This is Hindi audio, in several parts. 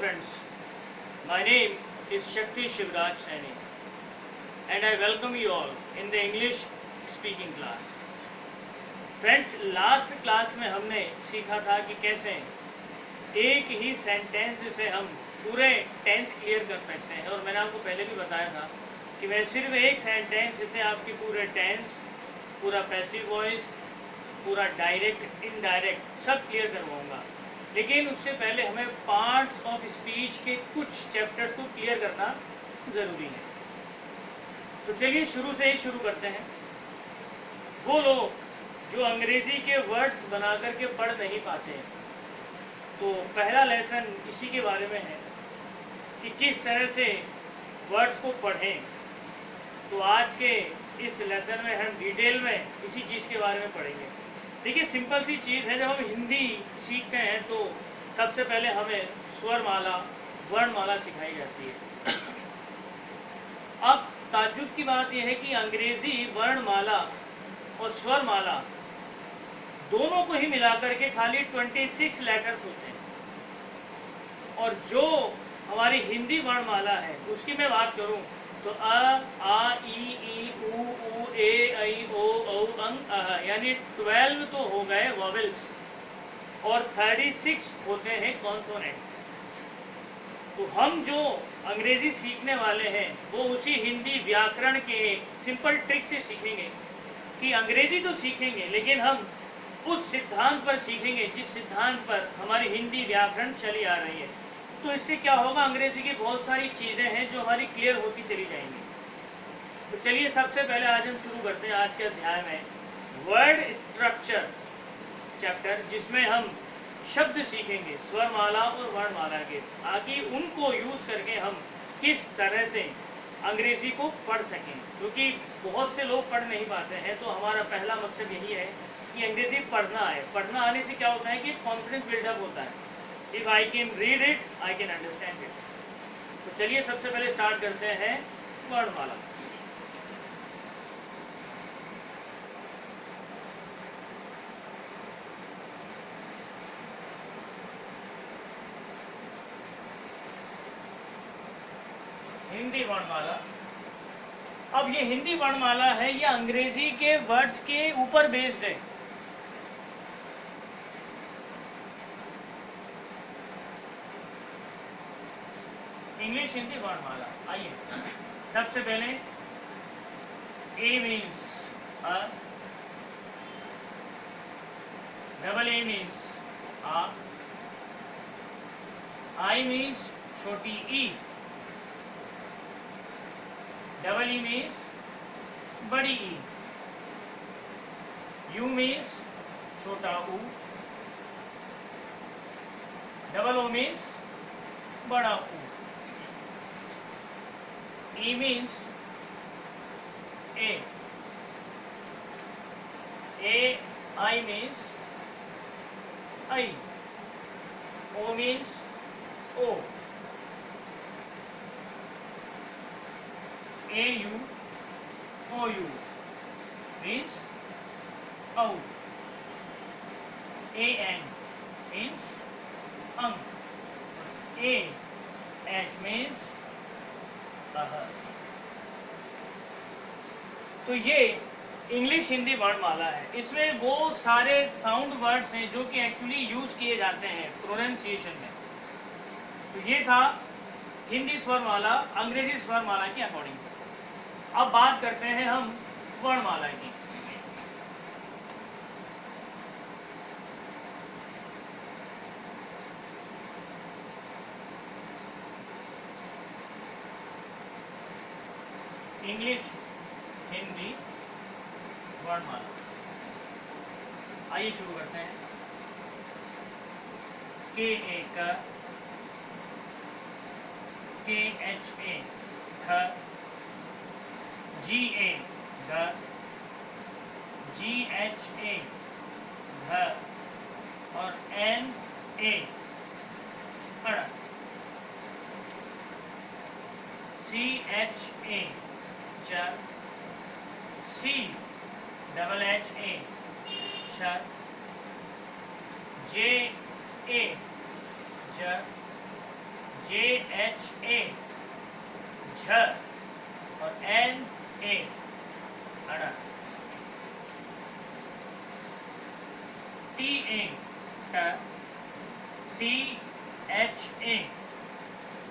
friends, my name is Shakti Shivraj Saini and I welcome you all in the English speaking class. Friends, last class में हमने सीखा था कि कैसे एक ही सेंटेंस से हम पूरे टेंस क्लियर कर सकते हैं, और मैंने आपको पहले भी बताया था कि मैं सिर्फ एक सेंटेंस से आपकी पूरे टेंस, पूरा पैसिव वॉइस, पूरा डायरेक्ट इनडायरेक्ट सब क्लियर करवाऊंगा। लेकिन उससे पहले हमें पार्ट्स ऑफ स्पीच के कुछ चैप्टर्स को क्लियर करना ज़रूरी है। तो चलिए शुरू से ही शुरू करते हैं। वो लोग जो अंग्रेज़ी के वर्ड्स बना करके पढ़ नहीं पाते, तो पहला लेसन इसी के बारे में है कि किस तरह से वर्ड्स को पढ़ें। तो आज के इस लेसन में हम डिटेल में इसी चीज़ के बारे में पढ़ेंगे। देखिए, सिंपल सी चीज़ है, जब हम हिंदी सीखते हैं तो सबसे पहले हमें स्वरमाला, वर्णमाला सिखाई जाती है। अब ताज्जुब की बात यह है कि अंग्रेज़ी वर्णमाला और स्वरमाला दोनों को ही मिलाकर के खाली 26 लेटर्स होते हैं, और जो हमारी हिंदी वर्णमाला है उसकी मैं बात करूं तो अ, आ, ई, उ, ए, ऐ, ओ, औ, अं, अह, यानी 12 तो हो गए वॉवेल्स और 36 होते हैं कॉन्सोनेंट। तो हम जो अंग्रेज़ी सीखने वाले हैं वो उसी हिंदी व्याकरण के सिंपल ट्रिक से सीखेंगे कि अंग्रेज़ी तो सीखेंगे, लेकिन हम उस सिद्धांत पर सीखेंगे जिस सिद्धांत पर हमारी हिंदी व्याकरण चली आ रही है। तो इससे क्या होगा, अंग्रेज़ी की बहुत सारी चीज़ें हैं जो हमारी क्लियर होती चली जाएंगी। तो चलिए सबसे पहले आज हम शुरू करते हैं आज के अध्याय में वर्ड स्ट्रक्चर चैप्टर, जिसमें हम शब्द सीखेंगे स्वरमाला और वर्णमाला के, ताकि उनको यूज़ करके हम किस तरह से अंग्रेज़ी को पढ़ सकें। क्योंकि बहुत से लोग पढ़ नहीं पाते हैं, तो हमारा पहला मकसद यही है कि अंग्रेज़ी पढ़ना आए। पढ़ना आने से क्या होता है कि कॉन्फिडेंस बिल्डअप होता है। If I can read it, I can understand it. तो चलिए सबसे पहले स्टार्ट करते हैं वर्णमाला। हिंदी वर्णमाला। अब ये हिंदी वर्णमाला है, ये अंग्रेजी के वर्ड्स के ऊपर बेस्ड है। इंग्लिश हिंदी वर्णमाला। आइए सबसे पहले ए मीन्स अ, डबल ए मीन्स आ, आई मीन्स छोटी ई, डबल ई मीन्स बड़ी ई, यू मीन्स छोटा ऊ, डबल ओ मीन्स बड़ा ऊ, ई मीन्स ए, आई मीन्स आई, ओ मीन्स ओ, A U, O U means औ, ए एन मीन्स अंग, ए एच मीन्स अह। तो ये इंग्लिश हिंदी वर्णमाला है। इसमें वो सारे साउंड वर्ड्स हैं जो कि एक्चुअली यूज़ किए जाते हैं प्रोनाउंसिएशन में। तो ये था हिंदी स्वरमाला अंग्रेजी स्वरमाला के अकॉर्डिंग। अब बात करते हैं हम वर्णमाला की। इंग्लिश हिंदी वर्णमाला। आइए शुरू करते हैं। के ए क, के एच ए ख, जी ए ग, जी एच ए घ, और एन ए अड़, सी एच ए च, सी डबल एच ए छ, जे ए ज, JHA झ और NA अड़ा, TA ट, THA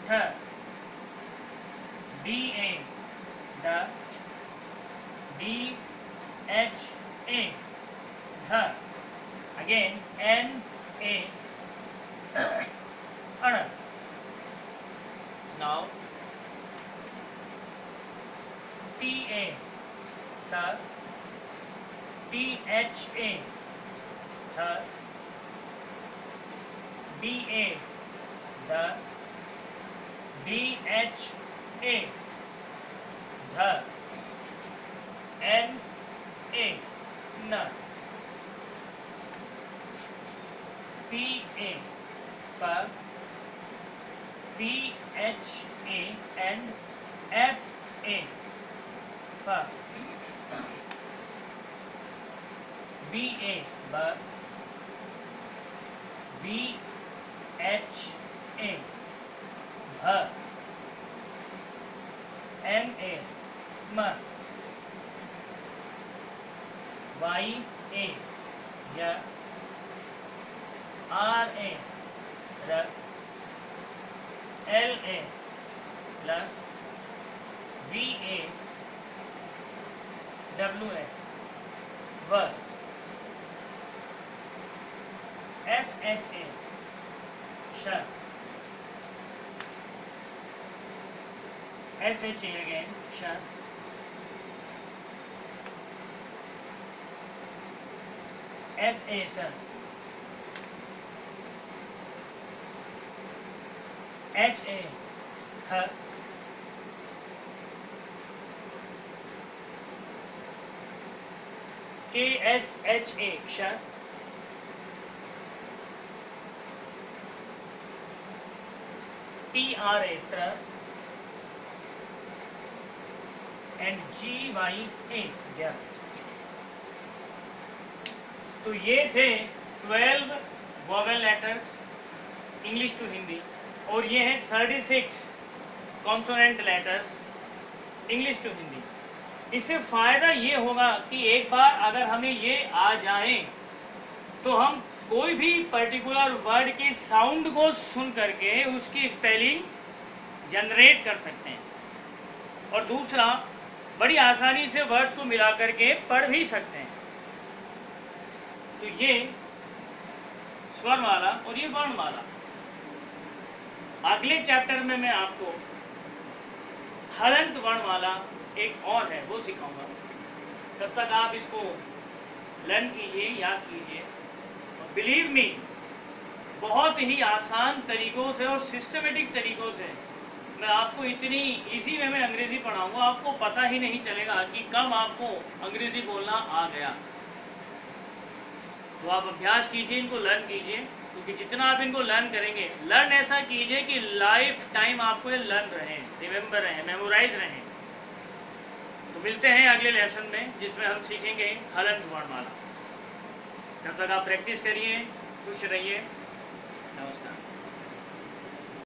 ठ, DA ड, DHA ध, again NA अड़. Now TA th, THA th, DA the, DHA the, NA n, PA pa, PHA and FA pa, BA ba, BHA bha, MA ma, YA ya, RA ra, LA la, VA WA va, FHA sha, FHA again sha, FA sha, HA th, KSHA ksha, TRA tra and GYA gya. तो ये थे 12 vowel letters English to Hindi और ये हैं 36 consonant letters English to Hindi. इससे फ़ायदा ये होगा कि एक बार अगर हमें ये आ जाए तो हम कोई भी पर्टिकुलर वर्ड के साउंड को सुन करके उसकी स्पेलिंग जनरेट कर सकते हैं और दूसरा बड़ी आसानी से वर्ड्स को मिला करके पढ़ भी सकते हैं. तो ये स्वरमाला और ये वर्णमाला. अगले चैप्टर में मैं आपको हलंत वर्णमाला एक और है वो सिखाऊंगा. तब तक आप इसको लर्न कीजिए, याद कीजिए और बिलीव मी बहुत ही आसान तरीकों से और सिस्टमेटिक तरीकों से मैं आपको इतनी इजी वे में अंग्रेज़ी पढ़ाऊंगा, आपको पता ही नहीं चलेगा कि कब आपको अंग्रेज़ी बोलना आ गया. तो आप अभ्यास कीजिए, इनको लर्न कीजिए, क्योंकि जितना आप इनको लर्न करेंगे, लर्न ऐसा कीजिए कि लाइफ टाइम आपको ये लर्न रहें, रिमेंबर रहें, मेमोराइज रहें. तो मिलते हैं अगले लेसन में जिसमें हम सीखेंगे हलंत वर्णमाला. तब तक आप प्रैक्टिस करिए, खुश रहिए. नमस्कार.